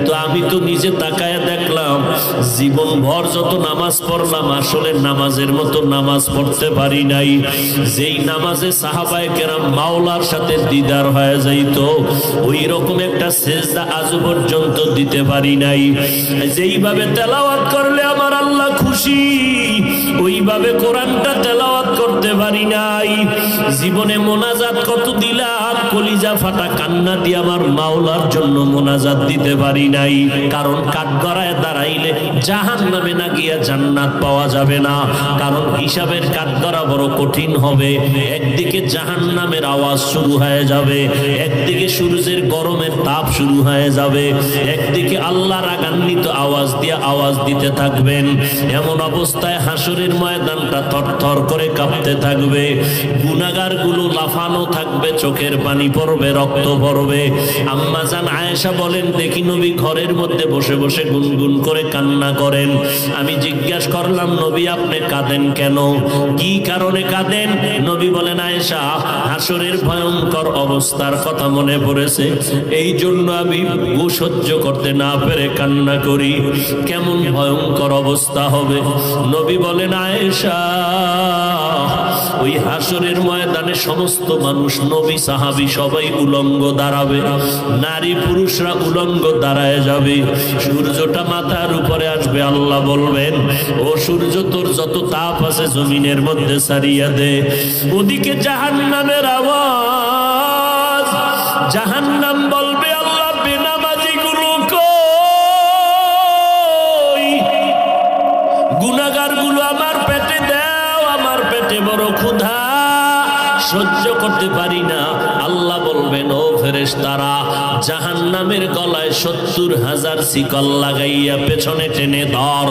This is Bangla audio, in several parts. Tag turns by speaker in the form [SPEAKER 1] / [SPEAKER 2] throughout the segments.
[SPEAKER 1] তো আমি তো নিজে তাকায় দেখলাম জীবন ভর যত নামাজ পড়লাম আসলে নামাজের মতো নামাজ পড়তে পারি নাই। যেই নামাজে সাহাবায়ে কেরাম মাওলার সাথে দিদার হয়ে যাইতো ওই রকম একটা সেজদা আজ পর্যন্ত দিতে পারি নাই। যেইভাবে তেলাওয়াত করলে আমার আল্লাহ খুশি ওইভাবে কোরআনটা তেলাওয়াত করতে পারি নাই। জীবনে মোনাজাত কত দিলাম, কলিজা ফাটা কান্না দিয়ে আমার মাওলার জন্য মোনাজাত দিতে পারি নাই। কারণ কাঠগড়ায় দাঁড়াইলে জাহান্নামে না গিয়া জান্নাত পাওয়া যাবে না। কারণ হিসাবের কাঠগড়া বড় কঠিন হবে। একদিকে জাহান্নামের আওয়াজ শুরু হয়ে যাবে, একদিকে সূর্যের গরমের তাপ শুরু হয়ে যাবে, একদিকে আল্লাহ রাগান্বিত আওয়াজ দিয়ে আওয়াজ দিতে থাকবেন। এমন অবস্থায় হাসরের ময়দানটা থরথর করে কাঁপতে থাকবে, গুনাহগার গুলো লাফানো থাকবে, চোখের পানি পড়বে, রক্ত পড়বে। আম্মা জান আয়েশা বলেন, দেখি নবী ঘরের মধ্যে বসে বসে গুনগুন করে কান্না করেন। আমি জিজ্ঞাসা করলাম, নবী আপনি কাঁদেন কেন? কি কারণে কাঁদেন? নবী বলেন, আয়েশা হাসরের ভয়ঙ্কর অবস্থার কথা মনে পড়েছে, এই জন্য আমি সহ্য করতে না পেরে কান্না করি। কেমন ভয়ঙ্কর অবস্থা হবে? নবী বলেন, আয়েশা ওই হাসরের ময়দানে সমস্ত মানুষ, নবী সাহাবী সবাই উলঙ্গ দাঁড়াবে, নারী পুরুষরা উলঙ্গ দাঁড়ায় যাবে। সূর্যটা মাথার উপরে আসবে, আল্লাহ বলবেন, ও সূর্য তোর যত তাপ আছে জমিনের মধ্যে ছাড়িয়া দে। ওদিকে জাহান্নামের আওয়াজ, জাহান্নাম বলবে, আল্লাহ বেনামাজি গুলো কই? গুনাহগার গুলো আমার পেটে দাও, আমার পেটে বড় ক্ষুধা, সহ্য করতে পারি না। আল্লাহ বলবেন, ও ফেরেশতারা জাহান্নামের গলায় 70,000 শিকল লাগাইয়া পেছনে টেনে ধর,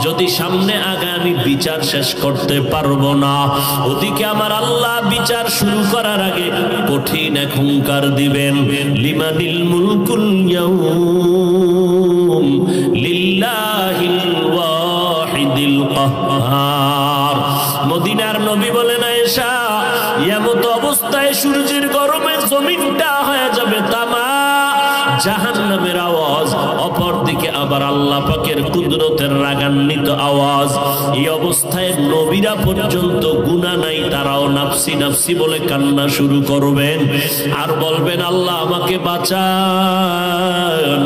[SPEAKER 1] যদি সামনে আগে আমি বিচার শেষ করতে পারবো না। ওদিকে আমার আল্লাহ বিচার শুরু করার আগে কঠিন এক হুঙ্কার দিবেন, লিমানিল মুলকুল ইয়াউম লিল্লাহিল ওয়াহিদিল কাহ্হার। মদিনার নবী বলেন, আয়েশা এমত অবস্থায় সূর্যের গরমে জমিনটা হয়ে যাবে তামা, জাহান্নামের আওয়াজ, অপরদিকে আবার আল্লাহ পাকের কুদরতের রাগান্বিত আওয়াজ। এই অবস্থায় নবীরা পর্যন্ত গুনাহ নাই, তারাও নাফসি নাফসি বলে কান্না শুরু করবেন আর বলবেন, আল্লাহ আমাকে বাঁচান।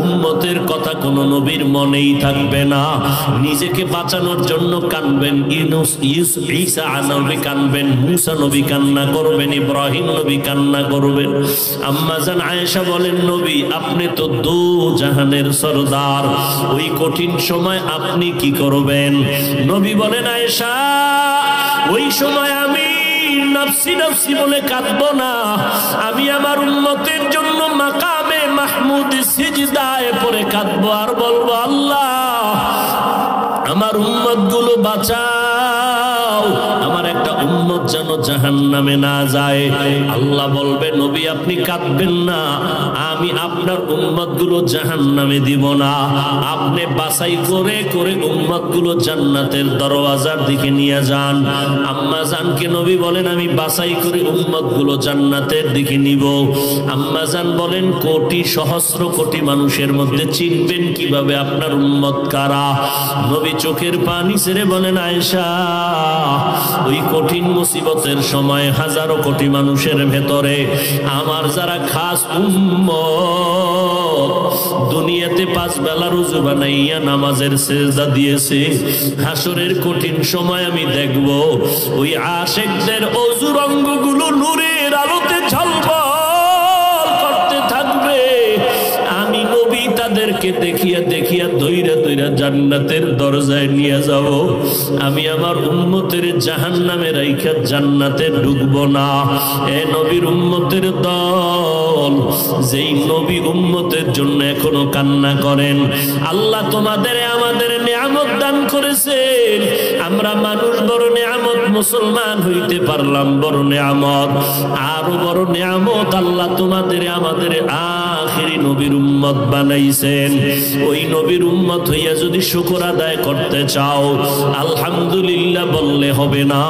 [SPEAKER 1] উম্মতের কথা কোনো নবীর মনেই থাকবে না, নিজেকে বাঁচানোর জন্য কানবেন। ঈসা নবী কানবেন, মুসা নবী কান্না করবেন, ইব্রাহিম নবী কান্না করবেন। আম্মা জান আয়েশা বলেন, নবী আপনি তো দু জাহানের সরদার, ওই কঠিন সময় আপনি কি করবেন? নবী বলেন, আয়েশা ওই সময় আমি নাফসি নাফসি বলে কাঁদবো না, আমি আমার উম্মতের জন্য মাকামে মাহমুদ সিজদায় পড়ে কাঁদবো আর বলবো, আল্লাহ আমার উম্মত গুলো বাঁচাও, আমার একটা উম্মত যেন জাহান্নামে না যায়। আল্লাহ বলবে, নবী আপনি কাঁদবেন না, আমি আপনার উম্মত গুলো জাহান্নামে দিব না, আপনি বাছাই করে করে উম্মত গুলো জান্নাতের দরওয়াজার দিকে নিয়ে যান। আম্মা জানকে নবী বলেন, আমি বাছাই করে উম্মত গুলো জান্নাতের দিকে নিব। আম্মা জান বলেন, কোটি সহস্র কোটি মানুষের মধ্যে চিনবেন কিভাবে আপনার উম্মত কারা? নবী চোখের পানি ছেড়ে বলেন, আয়েশা ওই কঠিন মুসিবতের সময় হাজারো কোটি মানুষের ভেতরে আমার যারা খাস উম্মত, দুনিয়াতে 5 বেলা রোজা বানাইয়া নামাজের সেজদা দিয়েছে, হাসরের কঠিন সময় আমি দেখব ওই আশিকদের অজুর অঙ্গগুলো নূরের আলোতে ঝলমল করতে থাকবে। আমি নবী তাদেরকে দেখিয়া দেখিয়া দইরা দইরা জান্নাতের দরজায় নিয়ে যাব। আমি আমার উম্মতের জাহান্নামে রাইখা জান্নাতে ঢুকবো না। এ নবীর উম্মতের দল, যেই নবী উম্মতের জন্য এখনো কান্না করেন, আল্লাহ তোমাদের আমাদের নিয়ামত দান করেছেন, আমরা মানুষ বড় নিয়ামত, মুসলমান হইতে পারলাম বড় নিয়ামত, আরো বড় নিয়ামত আল্লাহ তোমাদের আমাদের আখিরি নবীর উম্মত বানাইছেন। ওই নবীর উম্মত হইয়া যদি শুকর আদায় করতে চাও, আলহামদুলিল্লাহ বললে হবে না,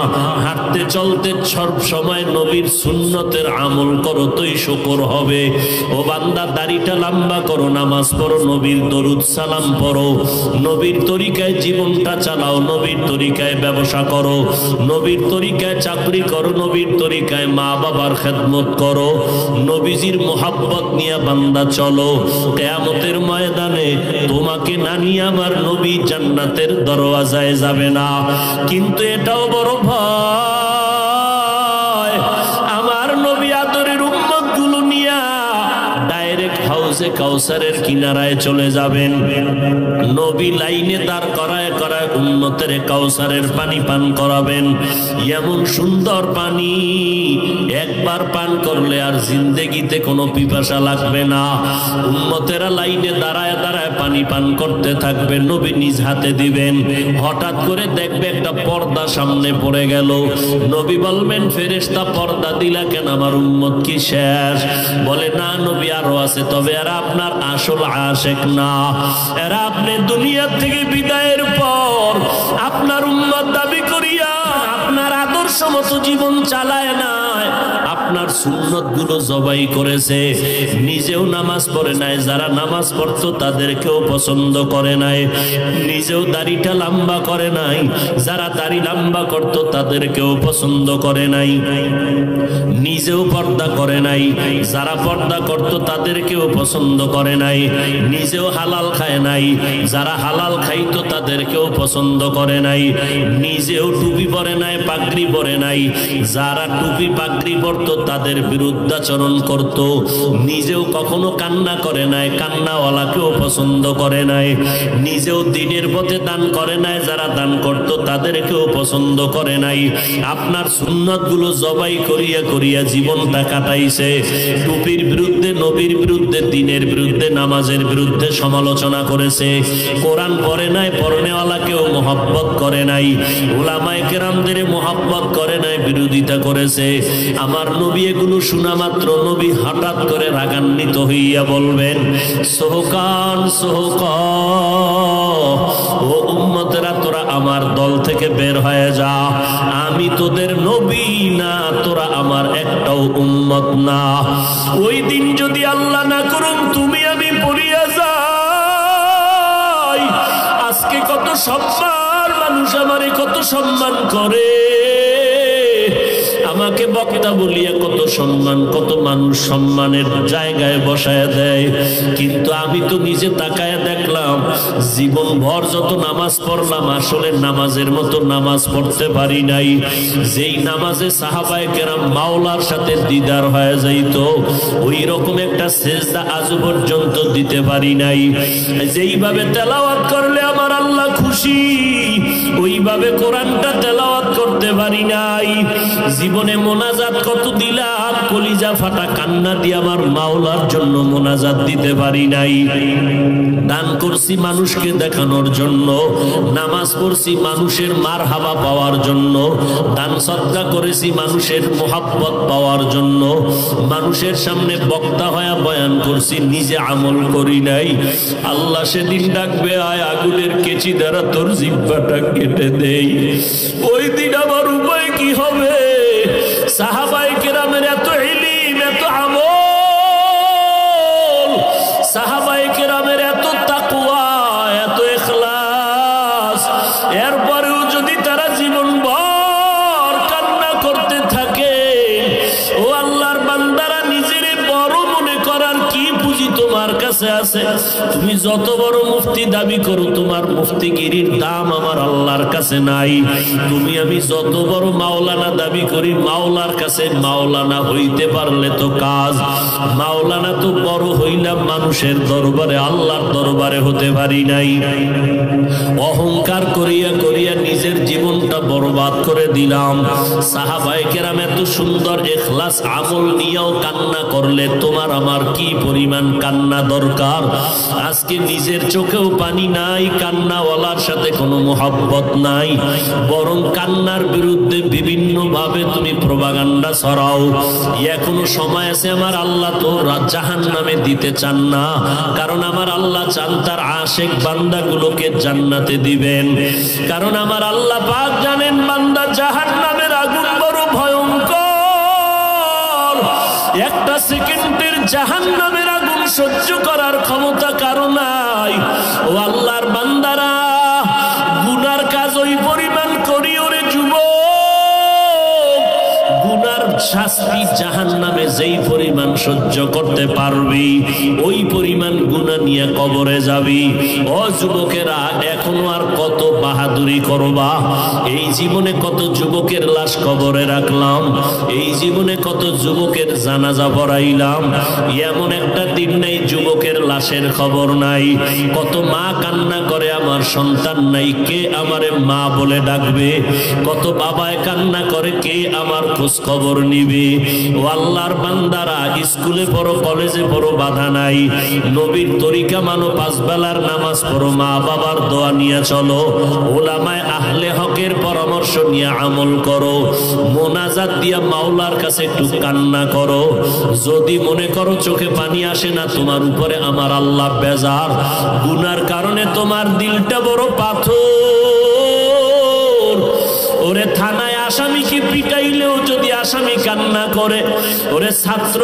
[SPEAKER 1] হাঁটতে চলতে সব সময় নবীর সুন্নতের আমল করো, তোই শুকর হবে। ও বান্দা, দাড়িটা লম্বা করো, নামাজ পড়ো, নবীর দরুদ সালাম পড়ো, নবীর তরিকায় জীবনটা চালাও, নবীর তরিকায় ব্যবসা করো, নবীর তরিকায় চাকরি করো, নবীর তরিকায় মা বাবার খেদমত করো, নবীজির মোহাব্বত নিয়ে বান্দা চলো। কিয়ামতের ময়দানে তোমাকে না নিয়ে আমার নবী জান্নাতের দরওয়াজায় যাবে না। কিন্তু এটাও বড় ভয়, আমার নবী আদরের উম্মত গুলো নিয়ে ডাইরেক্ট হাউজে কাউসারের কিনারায় চলে যাবেন। নবী লাইনে দাঁড় করায় করায় উম্মতের কাউসারের পানি পান করাবেন। এমন সুন্দর পানি, একবার পান করলে আর জিন্দেগিতে কোনো পিপাসা লাগবে না। উম্মতেরা লাইনে দাঁড়ায় দাঁড়ায় পানি পান করতে থাকবে, নবী নিজ হাতে দিবেন। হঠাৎ করে দেখবে একটা পর্দা সামনে পড়ে গেল, নবী বলবেন, ফেরেশতা পর্দা দিলা কেন, আমার উম্মত কি শেষ? বলে, না নবী আরো আছে, তবে এরা আপনার আসল আশেক না, এরা আপনি দুনিয়া থেকে বিদায়ের পর আপনার উম্মত দাবি করিয়া আপনার আদর্শ মতো জীবন চালায় না, আপনার সুন্নত গুলো জবাই করেছে, নিজেও নামাজ পড়ে নাই, যারা নামাজ পড়তো তাদেরকেও পছন্দ করে নাই, নিজেও দাড়িটা লম্বা করে নাই, যারা দাড়ি লম্বা করতো তাদেরকেও পছন্দ করে নাই, নিজেও পর্দা করে নাই, যারা পর্দা করতো তাদেরকেও পছন্দ করে নাই, নিজেও হালাল খায় নাই, যারা হালাল খাইতো তাদেরকেও পছন্দ করে নাই, নিজেও টুপি পরে নাই, পাগড়ি পরে নাই, যারা টুপি পাগড়ি পরতো তাদের বিরুদ্ধাচরণ করত, নিজেও কখনো কান্না করে নাই, কান্নাওয়ালাকেও পছন্দ করে নাই, নিজেও দিনের পথে দান করে নাই, যারা দান করত তাদেরকেও পছন্দ করে নাই। আপনার সুন্নত গুলো জবাই করিয়া করিয়া জীবনটা কাটাইছে, টুপির বিরুদ্ধে, নবীর বিরুদ্ধে, দিনের বিরুদ্ধে, নামাজের বিরুদ্ধে সমালোচনা করেছে, কোরআন পড়ে নাই, পড়নেওয়ালাকেও মোহাব্বত করে নাই, উলামায়ে কেরামদের মোহাব্বত করে নাই, বিরোধিতা করেছে। আমার নবী এগুলো শোনা মাত্র নবী হঠাৎ করে রাগান্বিত হইয়া বলবেন, সোহকান সোহক, ও উম্মতেরা তোরা আমার দল থেকে বের হয়ে যা, আমি তোদের নবী না, তোরা আমার একটাও উম্মত না। ওই দিন যদি আল্লাহ না করুন তুমি আমি পড়িয়া যাই, আজকে কত সম্মান, মানুষ আমারে কত সম্মান করে, আমাকে বক্তা বলিয়া কত সম্মান, কত মানুষ সম্মানের জায়গায় বসায় দেয়, কিন্তু আমি তো নিজে তাকায় দেখলাম জীবন ভর যত নামাজ পড়লাম, আসলে নামাজের মতো নামাজ পড়তে পারি নাই। যেই নামাজে সাহাবায়ে কেরাম মাওলার সাথে দিদার হয়ে যাইত, ওই রকম একটা সেজদা আজ পর্যন্ত দিতে পারি নাই। যেইভাবে তেলাওয়াত করলে আমার আল্লাহ খুশি, ওইভাবে কোরআনটা তেলাওয়াত করতে পারি নাই। জীবনে মোনাজাত কত দিলাম, কলিজা ফাটা কান্না দিয়ে আমার মাওলার জন্য মোনাজাত দিতে পারি নাই। দান করছি মানুষকে দেখানোর জন্য, নামাজ পড়ছি মানুষের মারহাবা পাওয়ার জন্য, দান সদকা করেছি মানুষের মোহাব্বত পাওয়ার জন্য, মানুষের সামনে বক্তা হয়ে বয়ান করছি, নিজে আমল করি নাই। আল্লাহ সেদিন ডাকবে, আয় আগুনের কেচি দ্বারা তোর জিহ্বাটা কেটে দেই। ওই দিন আমার উপায় কি হবে? সাহাবায়ে কেরামের এত ইলম, এত আমল, সাহাবায়ে কেরামের এত তাকওয়া, এত ইখলাস, এরপরেও যদি তারা জীবন ভর কান্না করতে থাকে, ও আল্লাহর বান্দারা, নিজের বড় মনে করার কি পুঁজি তোমার কাছে আছে? তুমি যত বড় মুফতি দাবি করো, তোমার মুফতিগিরির দাম আমার আল্লাহর কাছে নাই। তুমি আমি যত বড় মাওলানা দাবি করি, মাওলার কাছে মাওলানা হইতে পারলে তো কাজ, মাওলানা তো বড় হইলাম মানুষের দরবারে, আল্লাহর দরবারে হতে পারি নাই। অহংকার করিয়া করিয়া নিজের জীবনটা বরবাদ করে দিলাম। সাহাবায়ে কেরাম এত সুন্দর ইখলাস আমল নিয়েও কান্না করলে তোমার আমার কি পরিমাণ কান্না দরকার? বান্দার আজকে নিজের চোখেও পানি নাই, কান্নাওয়ালার সাথে কোনো মোহাব্বত নাই, বরং কান্নার বিরুদ্ধে বিভিন্ন ভাবে তুমি প্রপাগান্ডা ছড়াও। এখনো সময় আছে, আমার আল্লাহ তো জাহান্নামে দিতে চান না, কারণ আমার আল্লাহ চান তার আশিক বান্দাগুলোকে জান্নাতে দিবেন। কারণ আমার আল্লাহ পাক জানেন বান্দা জাহান্নামের আগুন বড় ভয়ঙ্কর। একটা সেকেন্ডের জাহান্নামের আগুন সহ্য করার ক্ষমতা কারো নাই। ও আল্লাহর বান্দারা, গুনার কাজ ওই পরিমাণ করি ওরে যুবক, গুনার শাস্তি জাহান্নামে যেই পরিমাণ সহ্য করতে পারবি ওই পরিমাণ গুনাহ নিয়ে কবরে যাবি। ও যুবকেরা, এখনো আর কত বাহাদুরি করবা? এই জীবনে কত যুবকের লাশ কবরে রাখলাম, এই জীবনে কত যুবকের জানাজা পড়াইলাম, এমন একটা দিন নেই যুবকের লাশের খবর নাই। কত মা কান্না করে আমার সন্তান নাই, কে আমারে মা বলে ডাকবে? কত বাবায় কান্না করে, কে আমার খোঁজ খবর নিবে? ও আল্লাহর বান্দারা, স্কুলে পড়ো, কলেজে পড়ো, বাধা নাই, নবীর তরিকা মানো, পাঁচ বেলার নামাজ পড়ো, মা বাবার দোয়া নিয়ে চলো, ওলামায়ে আহলে হকের পরামর্শ নিয়ে আমল করো, মোনাজাত দিয়া মাওলার কাছে একটু কান্না করো। যদি মনে করো চোখে পানি আসে না, তোমার উপরে আমার আল্লাহ বেজার, গুনার কারণে তোমার দিলটা বড় পাথর। ওরে থানায় আসামিকে পিটাইলেও যদি আসামি কান্না করে, ওরে ছাত্র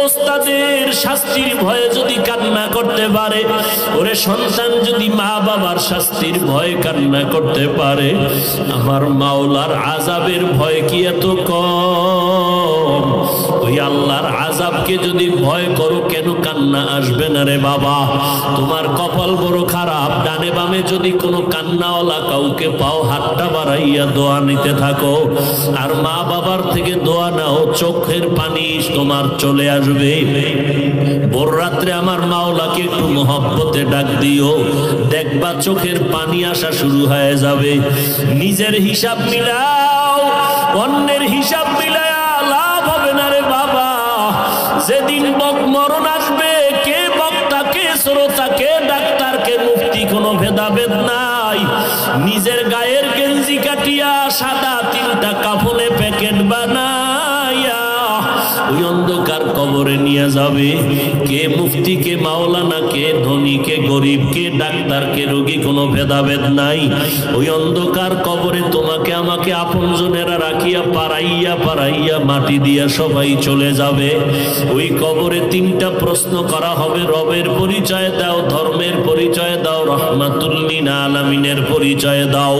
[SPEAKER 1] ওস্তাদের শাস্তির ভয়ে যদি কান্না করতে পারে, ওরে সন্তান যদি মা বাবার শাস্তির ভয়ে কান্না করতে পারে, আমার মাওলার আযাবের ভয় কি এত কম? ওই আল্লাহর আযাবকে যদি ভয় করো, কেন কান্না আসবে না রে বাবা? তোমার কপাল বড় খারাপ, ডানে বামে যদি কোনো কান্নাওয়ালা কাউকে পাও, হাতটা বাড়াইয়া দোয়া নিতে থাকো, আর মা বাবার থেকে দোয়া নাও, চোখের পানি তোমার চলে আসবে। ভোর রাত্রে আমার মাওলাকে একটু মহব্বতে ডাক দিও, দেখবা চোখের পানি আসা শুরু হয়ে যাবে। নিজের হিসাব মিলাও, অন্যের হিসাব মিলায়া লাভ হবে না রে বাবা। যেদিন মরণ আসবে, কে বক্তা, কে শ্রোতা, কে ডাক্তার, কে মুফতি, কোনো ভেদাভেদ নাই। নিজের গায়ের গেঞ্জি কাটিয়া সাদা তিনটা কাফনে প্যাকেট বানাইয়া ওই অন্ধকার কবরে নিয়ে যাবে। কে মুফতি, কে মাওলানা, কে ধনী, কে গরিব, কে ডাক্তার, কে রোগী, কোনো ভেদাভেদ নাই। ওই অন্ধকার কবরে তোমাকে আমাকে আপনজনেরা রাখিয়া পাড়াইয়া পাড়াইয়া মাটি দিয়া সবাই চলে যাবে। ওই কবরে তিনটা প্রশ্ন করা হবে, রবের পরিচয় দাও, ধর্মের পরিচয় দাও, রহমাতুল লিল আলামিনের পরিচয় দাও।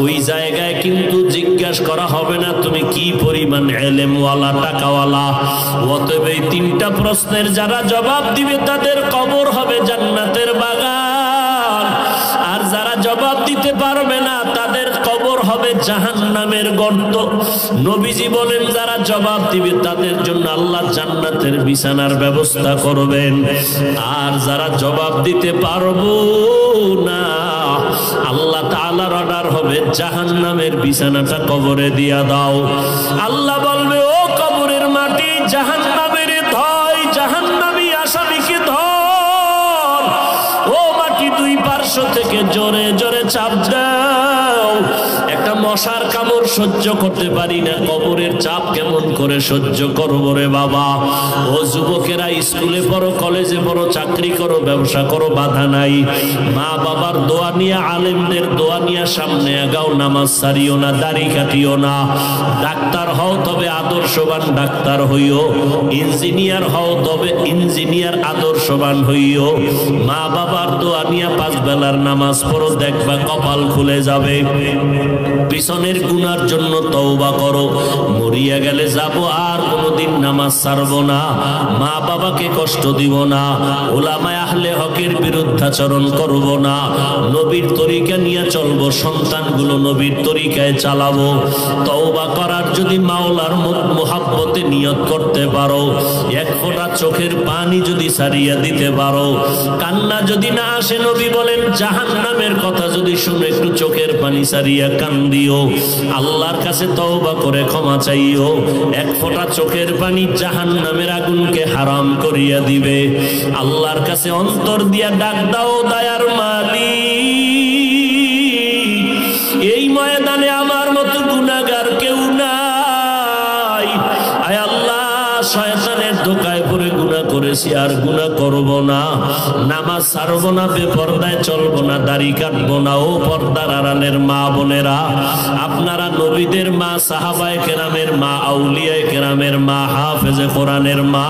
[SPEAKER 1] ওই জায়গায় কিন্তু জিজ্ঞাসা করা হবে না তুমি কি পরিমাণ ইলমওয়ালা, টাকাওয়ালা। অতএব এই তিনটা প্রশ্নের যারা জবাব দিবে তাদের কবর হবে জান্নাতের বাগান, আর যারা জবাব দিতে পারবে না তাদের কবর হবে জাহান্নামের গর্ত। নবীজি বলেন যারা জবাব দিবে তাদের জন্য আল্লাহ জান্নাতের বিছানার ব্যবস্থা করবেন, আর যারা জবাব দিতে পারবো না আল্লাহ তাআলার অর্ডার হবে জাহান্নামের বিছানাটা কবরে দিয়া দাও। আল্লাহ বলবে, ও কবরের মাটি, জাহান্নামের ধয়, জাহান্নামী আসামিকে ধর। ও মাটি দুই পার্শ্ব থেকে জোরে জোরে চাপ দাও। একটা মশার কামড় সহ্য করতে পারি না, কবরের চাপ কেমন করে সহ্য করবো রে বাবা? ও যুবকেরা, স্কুলে পড়ো, কলেজে পড়ো, চাকরি করো, ব্যবসা করো, বাধা নাই। মা বাবার দোয়া নিয়ে, আলেমদের দোয়া নিয়ে সামনে আগাও, নামাজ ছাড়িও না, দাড়ি কাটিও না। ডাক্তার হও তবে আদর্শবান ডাক্তার হইও, ইঞ্জিনিয়ার হও তবে ইঞ্জিনিয়ার আদর্শবান হইও। মা বাবার দোয়া নিয়ে পাঁচ বেলার নামাজ পড়ো, দেখবা কপাল খুলে যাবে। পিছনের গুনার জন্য তওবা করো, মরিয়া গেলে যাব আর কোনোদিন নামাজ ছাড়বো না, মা বাবাকে কষ্ট দিব না, উলামায়ে আহলে হকের বিরুদ্ধাচরণ করব না, নবীর তরিকা নিয়ে চলবো, সন্তানগুলো নবীর তরিকায় চালাবো। তওবা করার যদি মাওলার মুহাব্বতে নিয়ত করতে পারো, এক ফোঁটা চোখের পানি যদি ছাড়িয়া দিতে পারো, কান্না যদি না আসে, নবী বলেন জাহান্নামের কথা যদি শুনে একটু চোখের পানি ছাড়িয়া কান্দি করিও, আল্লাহর কাছে তওবা করে ক্ষমা চাইও। এক ফোঁটা চোখের পানি জাহান্নামের আগুনকে হারাম করিয়া দিবে। আল্লাহর কাছে অন্তর দিয়া ডাক দাও, দয়ার মালিক, এই ময়দানে আমার মতো গুনাহগার কেউ নাই। আয় আল্লাহ, শয়তানের ধোঁকায় পড়ে গুনাহ করেছি, আর গুনাহ করব না। নামাজ ছাড়ব না, বেপরদায় চলবো না, দাড়ি কাটবো না। ও পর্দার আড়ালের মা বোনেরা, আপনারা নবীদের মা, সাহাবায়ে কেরামের মা, আউলিয়ায়ে কেরামের মা, হাফেজে কোরআনের মা,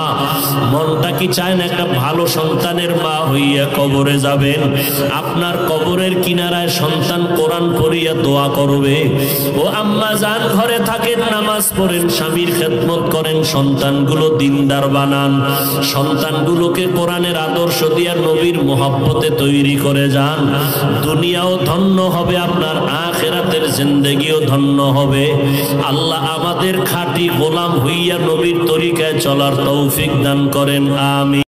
[SPEAKER 1] মনটা কি চায় না একটা ভালো সন্তানের মা হইয়া কবরে যাবেন? আপনার কবরের কিনারায় সন্তান কোরআন পড়িয়া দোয়া করবে। ও আম্মা জান, ঘরে থাকেন, নামাজ পড়েন, স্বামীর খেদমত করেন, সন্তানগুলো দিনদার বানান, সন্তানগুলোকে কোরআনের আদর্শ দিয়া নবীর মোহাব্বতে তৈরি করে যান। দুনিয়াও ধন্য হবে, আপনার আখিরাতের জিন্দেগিও ধন্য হবে। আল্লাহ আমাদের খাঁটি গোলাম হইয়া নবীর তরিকায় চলার তৌফিক দান করেন। আমিন।